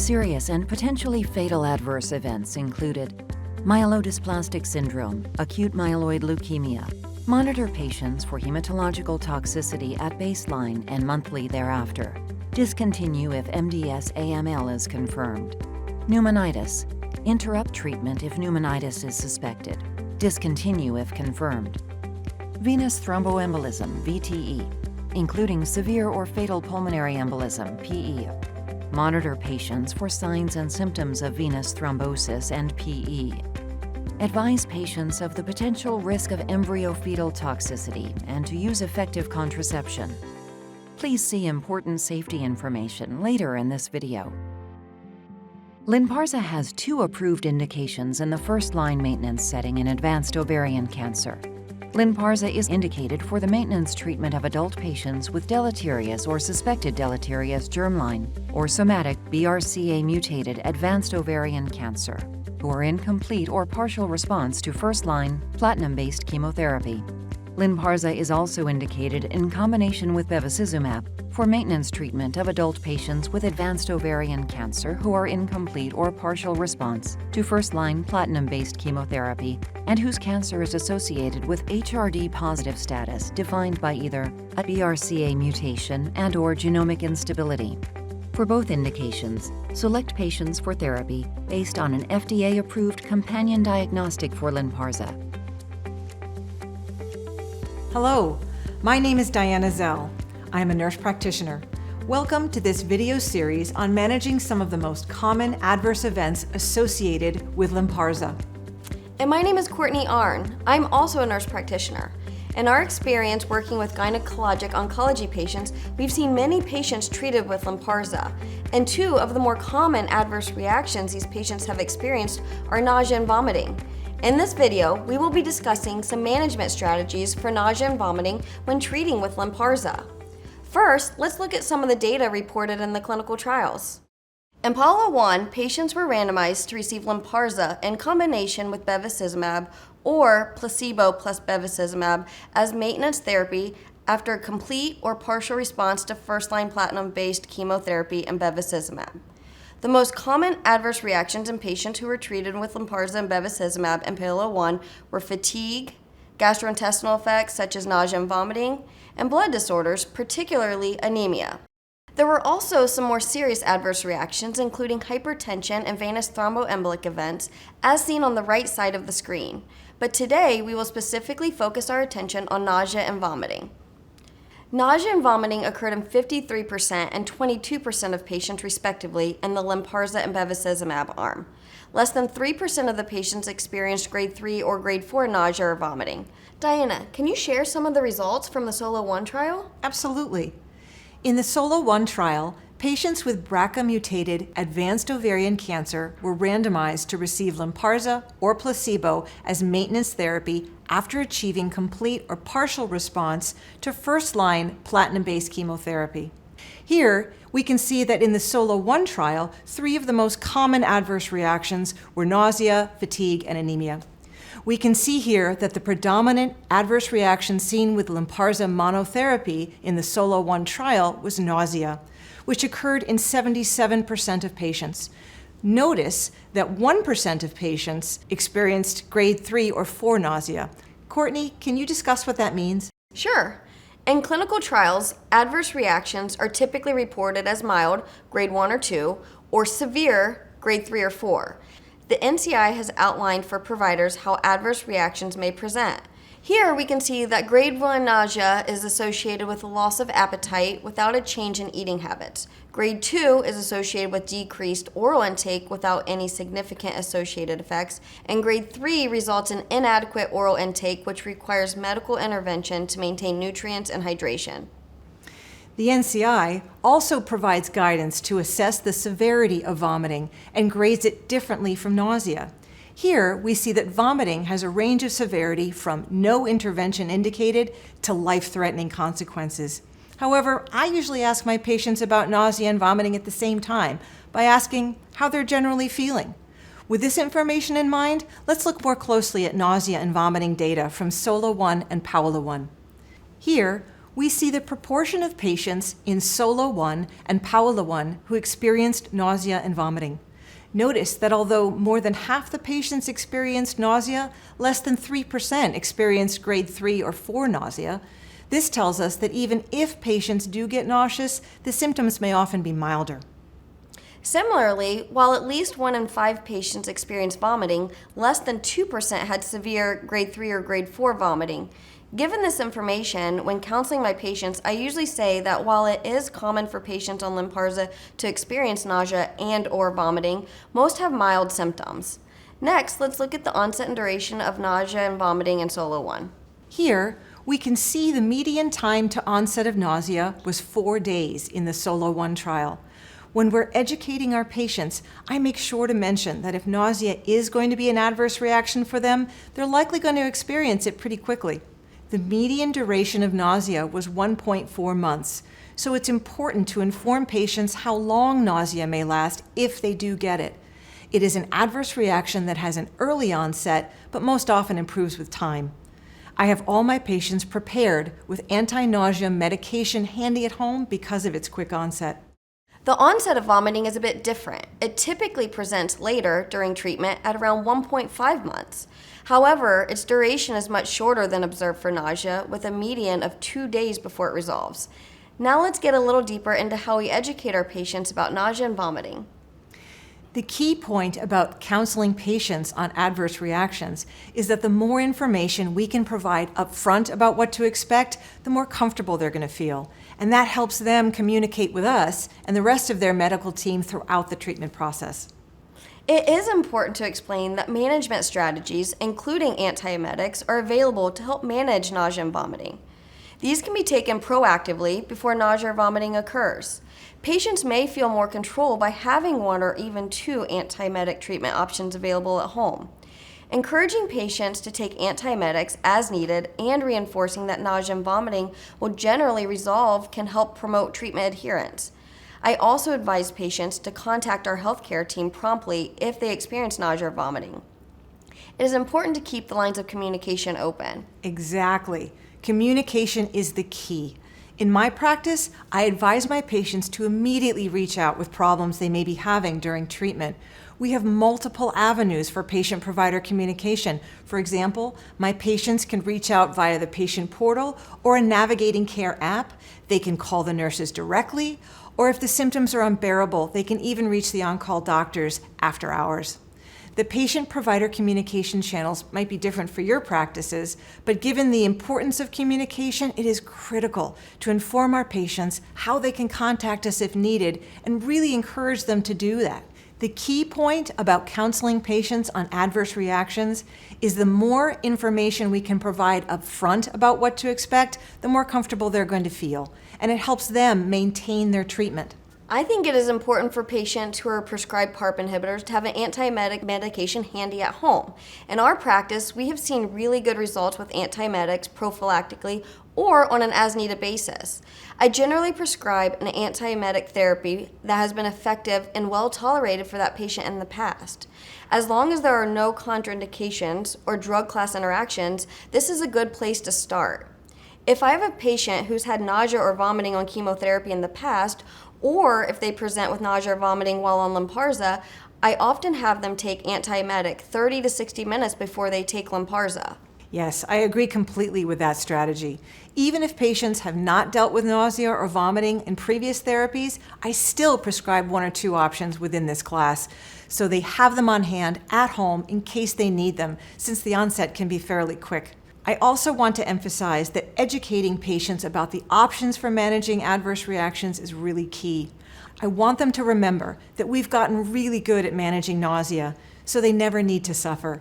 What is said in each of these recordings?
Serious and potentially fatal adverse events included myelodysplastic syndrome, acute myeloid leukemia. Monitor patients for hematological toxicity at baseline and monthly thereafter. Discontinue if MDS-AML is confirmed. Pneumonitis. Interrupt treatment if pneumonitis is suspected. Discontinue if confirmed. Venous thromboembolism, VTE, including severe or fatal pulmonary embolism, PE. Monitor patients for signs and symptoms of venous thrombosis and PE. Advise patients of the potential risk of embryo-fetal toxicity and to use effective contraception. Please see important safety information later in this video. LYNPARZA has 2 approved indications in the first-line maintenance setting in advanced ovarian cancer. LYNPARZA is indicated for the maintenance treatment of adult patients with deleterious or suspected deleterious germline or somatic BRCA-mutated advanced ovarian cancer who are in complete or partial response to first-line platinum-based chemotherapy. LYNPARZA is also indicated in combination with bevacizumab for maintenance treatment of adult patients with advanced ovarian cancer who are in complete or partial response to first-line platinum-based chemotherapy and whose cancer is associated with HRD-positive status defined by either a BRCA mutation and/or genomic instability. For both indications, select patients for therapy based on an FDA-approved companion diagnostic for LYNPARZA. Hello, my name is Czel. I am a nurse practitioner. Welcome to this video series on managing some of the most common adverse events associated with LYNPARZA. And my name is Courtney. I'm also a nurse practitioner. In our experience working with gynecologic oncology patients, we've seen many patients treated with LYNPARZA. And 2 of the more common adverse reactions these patients have experienced are nausea and vomiting. In this video, we will be discussing some management strategies for nausea and vomiting when treating with LYNPARZA. First, let's look at some of the data reported in the clinical trials. In PAOLA-1, patients were randomized to receive LYNPARZA in combination with bevacizumab or placebo plus bevacizumab as maintenance therapy after a complete or partial response to first-line platinum-based chemotherapy and bevacizumab. The most common adverse reactions in patients who were treated with LYNPARZA and bevacizumab in PAOLA-1 were fatigue, gastrointestinal effects such as nausea and vomiting, and blood disorders, particularly anemia. There were also some more serious adverse reactions, including hypertension and venous thromboembolic events, as seen on the right side of the screen. But today, we will specifically focus our attention on nausea and vomiting. Nausea and vomiting occurred in 53% and 22% of patients, respectively, in the LYNPARZA and bevacizumab arm. Less than 3% of the patients experienced grade 3 or grade 4 nausea or vomiting. Diana, can you share some of the results from the SOLO-1 trial? Absolutely. In the SOLO-1 trial, patients with BRCA-mutated advanced ovarian cancer were randomized to receive LYNPARZA or placebo as maintenance therapy after achieving complete or partial response to first-line platinum-based chemotherapy. Here, we can see that in the SOLO-1 trial, 3 of the most common adverse reactions were nausea, fatigue, and anemia. We can see here that the predominant adverse reaction seen with LYNPARZA monotherapy in the SOLO-1 trial was nausea, which occurred in 77% of patients. Notice that 1% of patients experienced grade 3 or 4 nausea. Courtney, can you discuss what that means? Sure. In clinical trials, adverse reactions are typically reported as mild, grade 1 or 2, or severe, grade 3 or 4. The NCI has outlined for providers how adverse reactions may present. Here we can see that grade 1 nausea is associated with a loss of appetite without a change in eating habits. Grade 2 is associated with decreased oral intake without any significant associated effects. And grade 3 results in inadequate oral intake, which requires medical intervention to maintain nutrients and hydration. The NCI also provides guidance to assess the severity of vomiting and grades it differently from nausea. Here, we see that vomiting has a range of severity from no intervention indicated to life-threatening consequences. However, I usually ask my patients about nausea and vomiting at the same time by asking how they're generally feeling. With this information in mind, let's look more closely at nausea and vomiting data from SOLO-1 and PAOLA-1. Here, we see the proportion of patients in SOLO-1 and PAOLA-1 who experienced nausea and vomiting. Notice that although more than half the patients experienced nausea, less than 3% experienced grade 3 or 4 nausea. This tells us that even if patients do get nauseous, the symptoms may often be milder. Similarly, while at least 1 in 5 patients experienced vomiting, less than 2% had severe grade 3 or grade 4 vomiting. Given this information, when counseling my patients, I usually say that while it is common for patients on LYNPARZA to experience nausea and/or vomiting, most have mild symptoms. Next, let's look at the onset and duration of nausea and vomiting in SOLO-1. Here, we can see the median time to onset of nausea was 4 days in the SOLO-1 trial. When we're educating our patients, I make sure to mention that if nausea is going to be an adverse reaction for them, they're likely going to experience it pretty quickly. The median duration of nausea was 1.4 months, so it's important to inform patients how long nausea may last if they do get it. It is an adverse reaction that has an early onset, but most often improves with time. I have all my patients prepared with anti-nausea medication handy at home because of its quick onset. The onset of vomiting is a bit different. It typically presents later during treatment at around 1.5 months. However, its duration is much shorter than observed for nausea, with a median of 2 days before it resolves. Now let's get a little deeper into how we educate our patients about nausea and vomiting. The key point about counseling patients on adverse reactions is that the more information we can provide up front about what to expect, the more comfortable they're going to feel. And that helps them communicate with us and the rest of their medical team throughout the treatment process. It is important to explain that management strategies, including antiemetics, are available to help manage nausea and vomiting. These can be taken proactively before nausea or vomiting occurs. Patients may feel more control by having 1 or even 2 antiemetic treatment options available at home. Encouraging patients to take antiemetics as needed and reinforcing that nausea and vomiting will generally resolve can help promote treatment adherence. I also advise patients to contact our healthcare team promptly if they experience nausea or vomiting. It is important to keep the lines of communication open. Exactly. Communication is the key. In my practice, I advise my patients to immediately reach out with problems they may be having during treatment. We have multiple avenues for patient-provider communication. For example, my patients can reach out via the patient portal or a Navigating Care app. They can call the nurses directly, or if the symptoms are unbearable, they can even reach the on-call doctors after hours. The patient-provider communication channels might be different for your practices, but given the importance of communication, it is critical to inform our patients how they can contact us if needed and really encourage them to do that. The key point about counseling patients on adverse reactions is the more information we can provide up front about what to expect, the more comfortable they're going to feel, and it helps them maintain their treatment. I think it is important for patients who are prescribed PARP inhibitors to have an antiemetic medication handy at home. In our practice, we have seen really good results with antiemetics prophylactically or on an as-needed basis. I generally prescribe an antiemetic therapy that has been effective and well tolerated for that patient in the past. As long as there are no contraindications or drug class interactions, this is a good place to start. If I have a patient who's had nausea or vomiting on chemotherapy in the past, or if they present with nausea or vomiting while on LYNPARZA, I often have them take antiemetic 30 to 60 minutes before they take LYNPARZA. Yes, I agree completely with that strategy. Even if patients have not dealt with nausea or vomiting in previous therapies, I still prescribe 1 or 2 options within this class, so they have them on hand at home in case they need them, since the onset can be fairly quick. I also want to emphasize that educating patients about the options for managing adverse reactions is really key. I want them to remember that we've gotten really good at managing nausea, so they never need to suffer.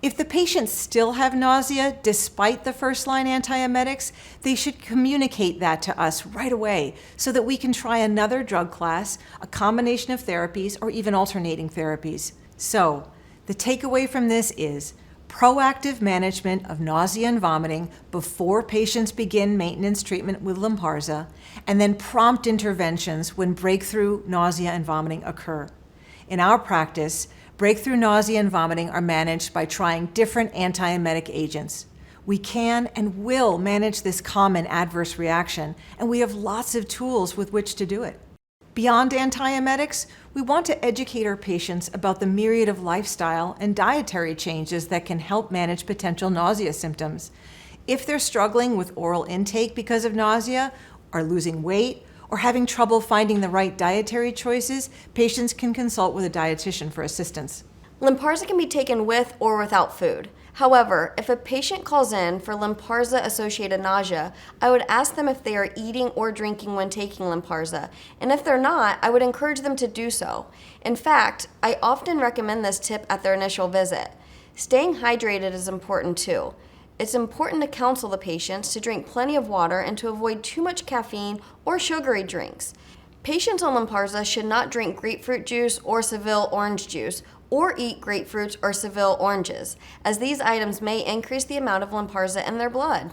If the patients still have nausea despite the first-line antiemetics, they should communicate that to us right away so that we can try another drug class, a combination of therapies, or even alternating therapies. So, the takeaway from this is proactive management of nausea and vomiting before patients begin maintenance treatment with LYNPARZA, and then prompt interventions when breakthrough nausea and vomiting occur. In our practice, breakthrough nausea and vomiting are managed by trying different antiemetic agents. We can and will manage this common adverse reaction, and we have lots of tools with which to do it. Beyond antiemetics, we want to educate our patients about the myriad of lifestyle and dietary changes that can help manage potential nausea symptoms. If they're struggling with oral intake because of nausea, are losing weight, or having trouble finding the right dietary choices, patients can consult with a dietitian for assistance. LYNPARZA can be taken with or without food. However, if a patient calls in for LYNPARZA-associated nausea, I would ask them if they are eating or drinking when taking LYNPARZA, and if they're not, I would encourage them to do so. In fact, I often recommend this tip at their initial visit. Staying hydrated is important too. It's important to counsel the patients to drink plenty of water and to avoid too much caffeine or sugary drinks. Patients on LYNPARZA should not drink grapefruit juice or Czel orange juice, or eat grapefruits or Czel oranges, as these items may increase the amount of LYNPARZA in their blood.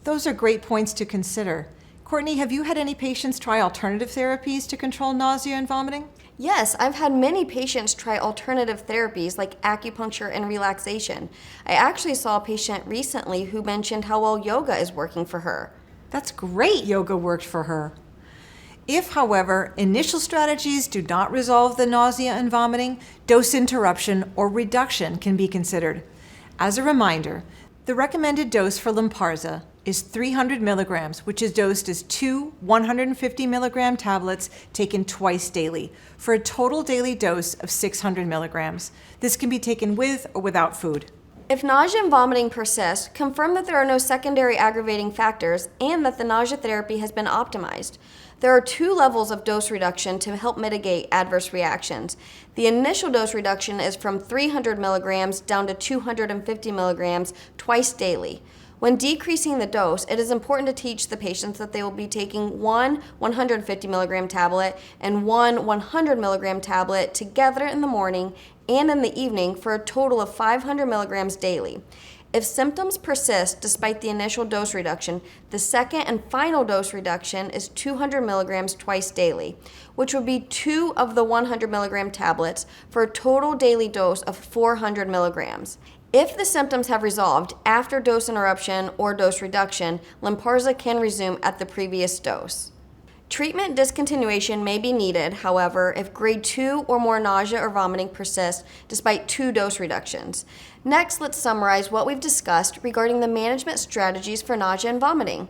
Those are great points to consider. Courtney, have you had any patients try alternative therapies to control nausea and vomiting? Yes, I've had many patients try alternative therapies like acupuncture and relaxation. I actually saw a patient recently who mentioned how well yoga is working for her. That's great yoga worked for her. If, however, initial strategies do not resolve the nausea and vomiting, dose interruption or reduction can be considered. As a reminder, the recommended dose for LYNPARZA is 300 milligrams, which is dosed as 2 150 milligram tablets taken twice daily, for a total daily dose of 600 milligrams. This can be taken with or without food. If nausea and vomiting persist, confirm that there are no secondary aggravating factors and that the nausea therapy has been optimized. There are 2 levels of dose reduction to help mitigate adverse reactions. The initial dose reduction is from 300 milligrams down to 250 milligrams twice daily. When decreasing the dose, it is important to teach the patients that they will be taking 1 150 milligram tablet and 1 100 milligram tablet together in the morning and in the evening for a total of 500 milligrams daily. If symptoms persist despite the initial dose reduction, the second and final dose reduction is 200 milligrams twice daily, which would be 2 of the 100 milligram tablets for a total daily dose of 400 milligrams. If the symptoms have resolved after dose interruption or dose reduction, LYNPARZA can resume at the previous dose. Treatment discontinuation may be needed, however, if grade 2 or more nausea or vomiting persists despite 2 dose reductions. Next, let's summarize what we've discussed regarding the management strategies for nausea and vomiting.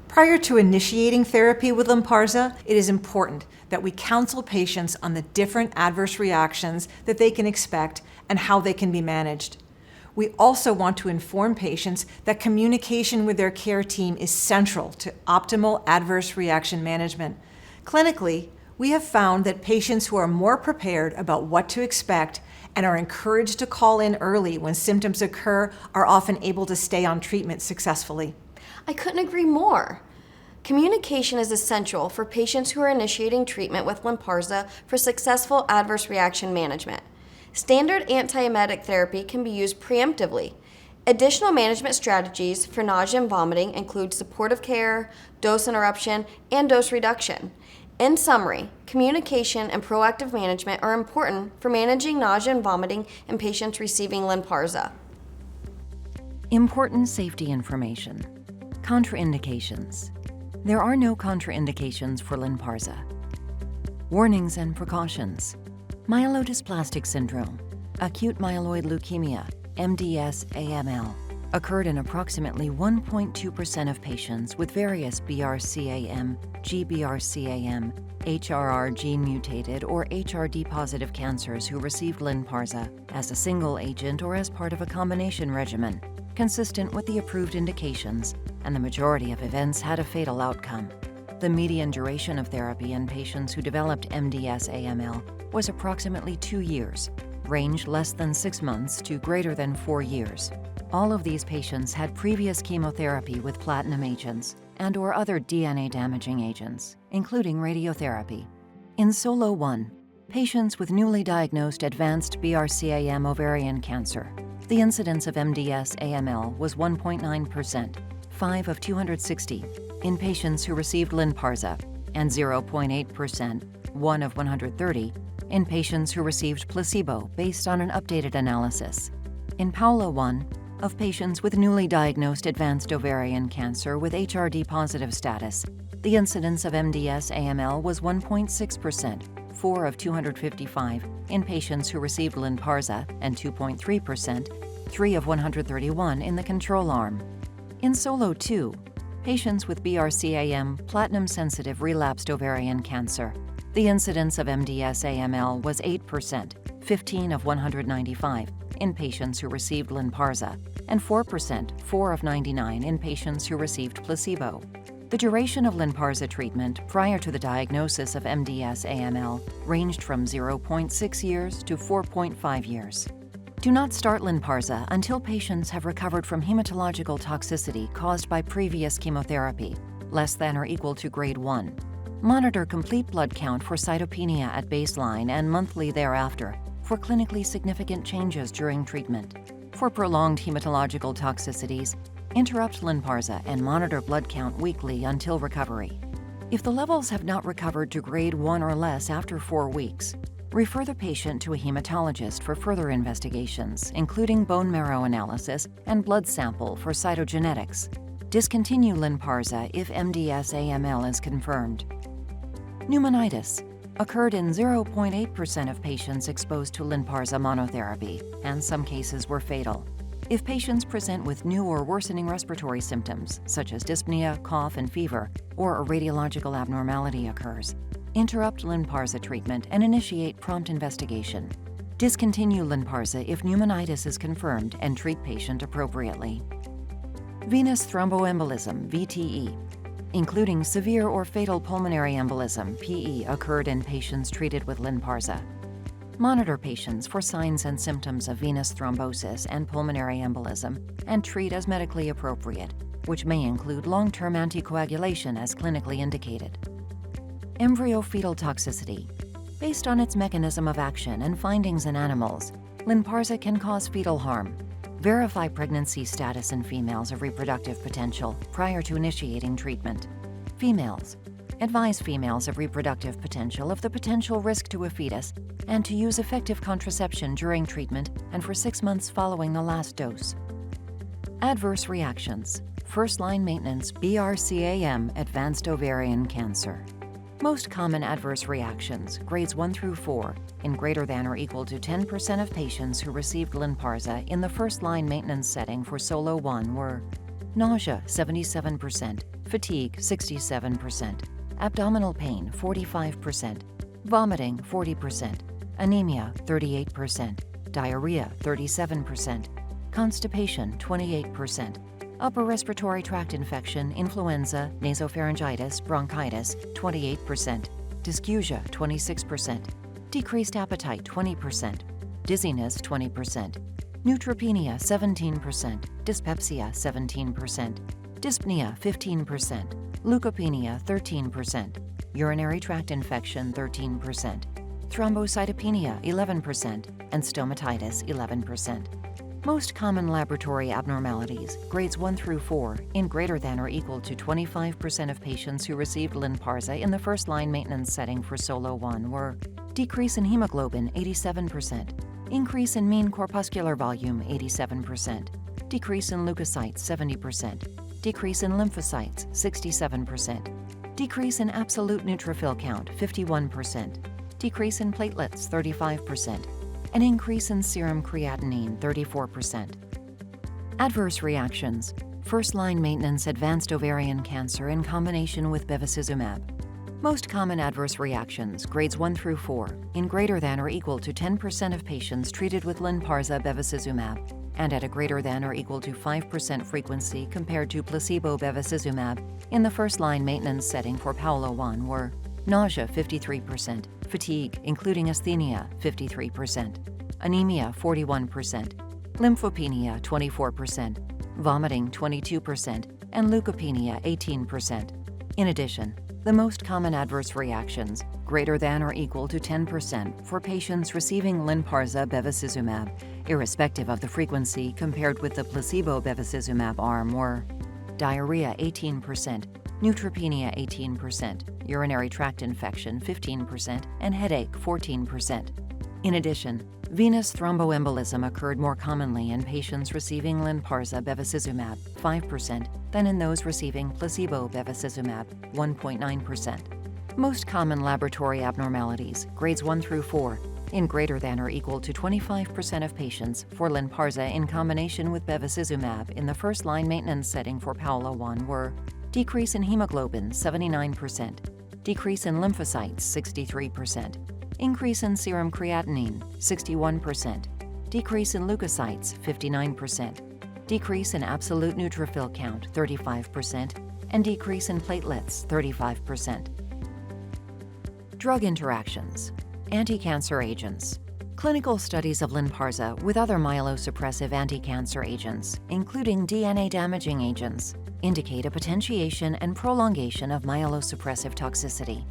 Prior to initiating therapy with LYNPARZA, it is important that we counsel patients on the different adverse reactions that they can expect and how they can be managed. We also want to inform patients that communication with their care team is central to optimal adverse reaction management. Clinically, we have found that patients who are more prepared about what to expect and are encouraged to call in early when symptoms occur are often able to stay on treatment successfully. I couldn't agree more. Communication is essential for patients who are initiating treatment with LYNPARZA for successful adverse reaction management. Standard antiemetic therapy can be used preemptively. Additional management strategies for nausea and vomiting include supportive care, dose interruption, and dose reduction. In summary, communication and proactive management are important for managing nausea and vomiting in patients receiving LYNPARZA. Important safety information. Contraindications. There are no contraindications for LYNPARZA. Warnings and precautions. Myelodysplastic syndrome, acute myeloid leukemia, MDS-AML, occurred in approximately 1.2% of patients with various BRCAm, GBRCAm, HRR gene-mutated or HRD-positive cancers who received LYNPARZA as a single agent or as part of a combination regimen, consistent with the approved indications, and the majority of events had a fatal outcome. The median duration of therapy in patients who developed MDS-AML was approximately 2 years, ranged less than 6 months to greater than 4 years. All of these patients had previous chemotherapy with platinum agents and/or other DNA-damaging agents, including radiotherapy. In SOLO-1, patients with newly diagnosed advanced BRCAm ovarian cancer, the incidence of MDS-AML was 1.9%, 5 of 260, in patients who received LYNPARZA, and 0.8%, 1 of 130, in patients who received placebo based on an updated analysis. In PAOLA-1, Of patients with newly diagnosed advanced ovarian cancer with HRD-positive status, the incidence of MDS-AML was 1.6%, 4 of 255, in patients who received LYNPARZA, and 2.3%, 3 of 131 in the control arm. In SOLO-2, patients with BRCAm platinum-sensitive relapsed ovarian cancer, the incidence of MDS-AML was 8%, 15 of 195, in patients who received LYNPARZA, and 4%, 4 of 99 in patients who received placebo. The duration of LYNPARZA treatment prior to the diagnosis of MDS-AML ranged from 0.6 years to 4.5 years. Do not start LYNPARZA until patients have recovered from hematological toxicity caused by previous chemotherapy, less than or equal to grade 1. Monitor complete blood count for cytopenia at baseline and monthly thereafter for clinically significant changes during treatment. For prolonged hematological toxicities, interrupt LYNPARZA and monitor blood count weekly until recovery. If the levels have not recovered to grade 1 or less after 4 weeks, refer the patient to a hematologist for further investigations, including bone marrow analysis and blood sample for cytogenetics. Discontinue LYNPARZA if MDS-AML is confirmed. Pneumonitis occurred in 0.8% of patients exposed to LYNPARZA monotherapy, and some cases were fatal. If patients present with new or worsening respiratory symptoms, such as dyspnea, cough, and fever, or a radiological abnormality occurs, interrupt LYNPARZA treatment and initiate prompt investigation. Discontinue LYNPARZA if pneumonitis is confirmed and treat patient appropriately. Venous thromboembolism, VTE, including severe or fatal pulmonary embolism, PE, occurred in patients treated with LYNPARZA. Monitor patients for signs and symptoms of venous thrombosis and pulmonary embolism and treat as medically appropriate, which may include long-term anticoagulation as clinically indicated. Embryo-fetal toxicity. Based on its mechanism of action and findings in animals, LYNPARZA can cause fetal harm. Verify pregnancy status in females of reproductive potential prior to initiating treatment. Females. Advise females of reproductive potential of the potential risk to a fetus and to use effective contraception during treatment and for 6 months following the last dose. Adverse reactions. First-line maintenance BRCAm advanced ovarian cancer. Most common adverse reactions, grades 1 through 4, in greater than or equal to 10% of patients who received LYNPARZA in the first-line maintenance setting for SOLO-1 were nausea 77%, fatigue 67%, abdominal pain 45%, vomiting 40%, anemia 38%, diarrhea 37%, constipation 28%, upper respiratory tract infection, influenza, nasopharyngitis, bronchitis 28%, dysgeusia 26%, decreased appetite 20%, dizziness 20%, neutropenia 17%, dyspepsia 17%, dyspnea 15%, leukopenia 13%, urinary tract infection 13%, thrombocytopenia 11%, and stomatitis 11%. Most common laboratory abnormalities, grades 1 through 4, in greater than or equal to 25% of patients who received LYNPARZA in the first-line maintenance setting for SOLO-1 were decrease in hemoglobin 87%, increase in mean corpuscular volume 87%, decrease in leukocytes 70%, decrease in lymphocytes 67%, decrease in absolute neutrophil count 51%, decrease in platelets 35%, an increase in serum creatinine 34%. Adverse reactions. First-line maintenance advanced ovarian cancer in combination with bevacizumab. Most common adverse reactions, grades 1 through 4, in greater than or equal to 10% of patients treated with LYNPARZA bevacizumab, and at a greater than or equal to 5% frequency compared to placebo bevacizumab in the first-line maintenance setting for PAOLA-1 were nausea 53%, fatigue, including asthenia 53%, anemia 41%, lymphopenia 24%, vomiting 22%, and leukopenia 18%. In addition, the most common adverse reactions, greater than or equal to 10% for patients receiving LYNPARZA bevacizumab, irrespective of the frequency compared with the placebo bevacizumab arm, were diarrhea 18%, neutropenia 18%, urinary tract infection 15%, and headache 14%. In addition, Venous thromboembolism occurred more commonly in patients receiving LYNPARZA bevacizumab, 5%, than in those receiving placebo bevacizumab, 1.9%. Most common laboratory abnormalities, grades 1 through 4, in greater than or equal to 25% of patients for LYNPARZA in combination with bevacizumab in the first-line maintenance setting for PAOLA-1 were decrease in hemoglobin, 79%, decrease in lymphocytes, 63%, increase in serum creatinine, 61%, decrease in leukocytes, 59%, decrease in absolute neutrophil count, 35%, and decrease in platelets, 35%. Drug interactions. Anti-cancer agents. Clinical studies of LYNPARZA with other myelosuppressive anti-cancer agents, including DNA-damaging agents, indicate a potentiation and prolongation of myelosuppressive toxicity.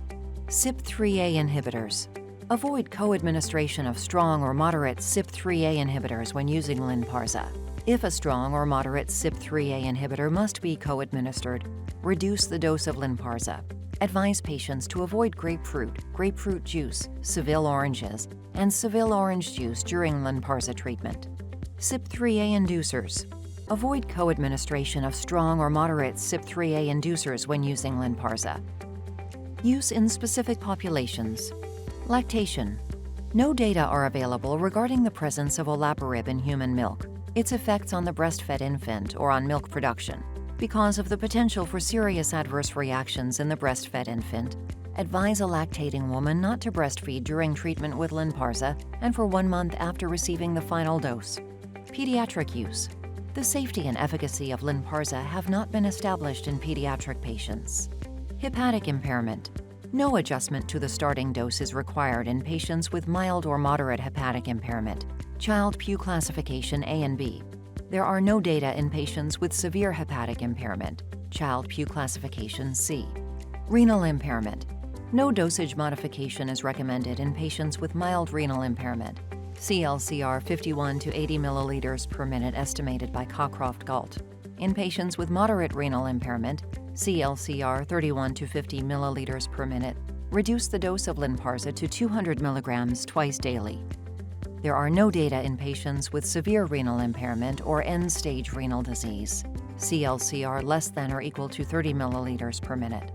CYP3A inhibitors. Avoid co-administration of strong or moderate CYP3A inhibitors when using LYNPARZA. If a strong or moderate CYP3A inhibitor must be co-administered, reduce the dose of LYNPARZA. Advise patients to avoid grapefruit, grapefruit juice, Czel oranges, and Czel orange juice during LYNPARZA treatment. CYP3A inducers. Avoid co-administration of strong or moderate CYP3A inducers when using LYNPARZA. Use in specific populations. Lactation. No data are available regarding the presence of olaparib in human milk, its effects on the breastfed infant, or on milk production. Because of the potential for serious adverse reactions in the breastfed infant, advise a lactating woman not to breastfeed during treatment with LYNPARZA and for 1 month after receiving the final dose. Pediatric use. The safety and efficacy of LYNPARZA have not been established in pediatric patients. Hepatic impairment. No adjustment to the starting dose is required in patients with mild or moderate hepatic impairment, Child-Pugh classification A and B. There are no data in patients with severe hepatic impairment, Child-Pugh classification C. Renal impairment. No dosage modification is recommended in patients with mild renal impairment, CLCR 51 to 80 milliliters per minute estimated by Cockcroft-Gault. In patients with moderate renal impairment, CLCR 31 to 50 milliliters per minute, reduce the dose of LYNPARZA to 200 milligrams twice daily. There are no data in patients with severe renal impairment or end-stage renal disease, CLCR less than or equal to 30 milliliters per minute.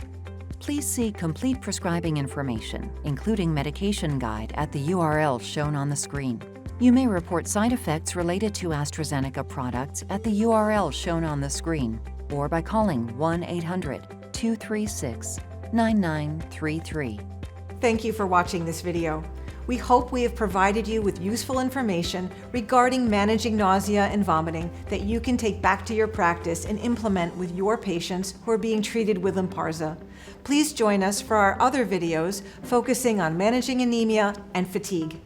Please see complete prescribing information, including medication guide, at the URL shown on the screen. You may report side effects related to AstraZeneca products at the URL shown on the screen, or by calling 1-800-236-9933. Thank you for watching this video. We hope we have provided you with useful information regarding managing nausea and vomiting that you can take back to your practice and implement with your patients who are being treated with LYNPARZA. Please join us for our other videos focusing on managing anemia and fatigue.